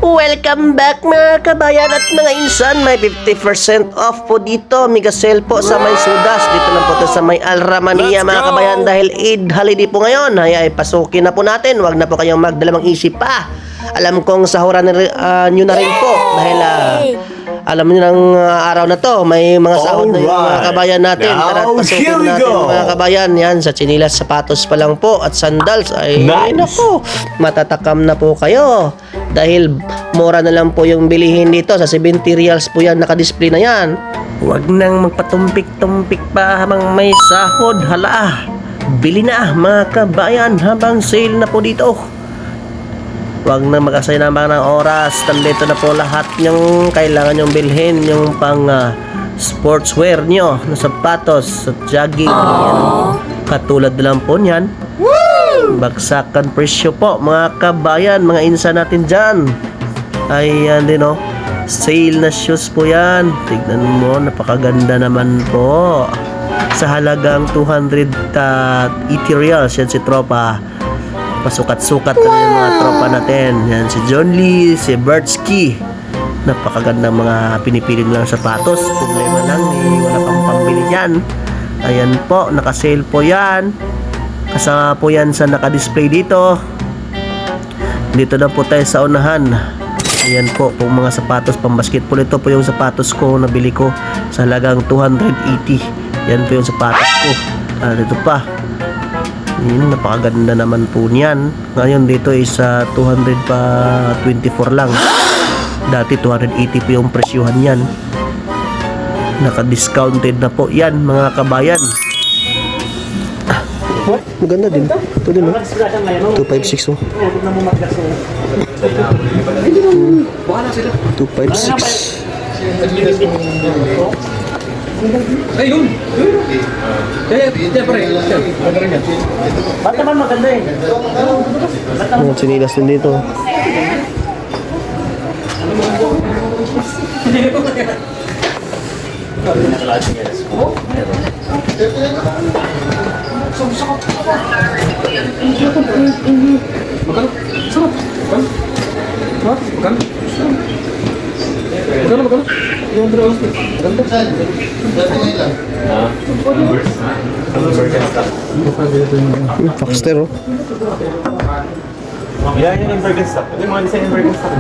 Welcome back mga kabayan at mga insan. May 50% off po dito. Mega sale po sa may Sudas. Dito lang po to sa may Alramania mga kabayan. Dahil Eid holiday po ngayon. Ay pasukin na po natin. Huwag na po kayong magdalamang isip pa. Alam kong sahuran nyo na rin po. Dahil alam niyo ng araw na to, may mga sahod na yung mga kabayan natin. Tara, pasukin natin mga kabayan. Yan, sa chinilas, sapatos pa lang po at sandals. Ay, naku, matatakam na po kayo. Dahil mura na lang po yung bilihin dito. Sa 70 reals po yan, nakadisplay na yan. Huwag nang magpatumpik-tumpik pa habang may sahod. Hala, bili na mga kabayan habang sale na po dito. Huwag na mag-asay naman ng oras. Nandito na po lahat yung kailangan yung bilhin. Yung pang sportswear nyo na sapatos at jogging. Yan. Katulad na lang po niyan. Bagsakan presyo po mga kabayan, mga insan natin dyan. Ayan din oh. Sale na shoes po yan. Tignan mo, napakaganda naman po. Sa halagang 280 reals. Yan si tropa. Pasukat-sukat na yung mga tropa natin. Yan si John Lee, si Bertsky. Napakagandang mga pinipili lang sapatos. Problema lang, wala pang pambili yan. Ayan po, nakasale po yan. Kasama po yan sa nakadisplay dito. Dito na po tayo sa unahan. Ayan po, pong mga sapatos pang basketball. Ito po yung sapatos ko, nabili ko sa halagang 280. Yan po yung sapatos ko. Dito pa. Napakaganda naman po niyan. Ngayon dito is 224 lang. Dati 280 po yung presyuhan yan. Naka-discounted na po yan mga kabayan. Maganda din. Ito din 256 oh. 256. Ay, yun! Kaya, pare. Ba't naman maganda eh? Mga sinilas din dito. Magkano? Yung Andros. Foxter oh. Yan yung Birkenstock. Yung mga design yung Birkenstock.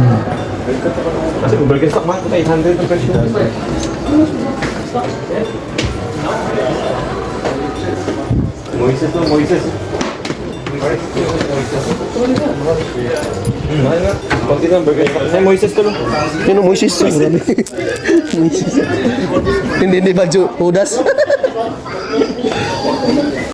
Kasi kung Birkenstock man, 800 ang presyo. Moises to, Moises. Kunti lang Birkenstock. Say Moises to lang. Sino Moises? Moises. Hindi ba Judas?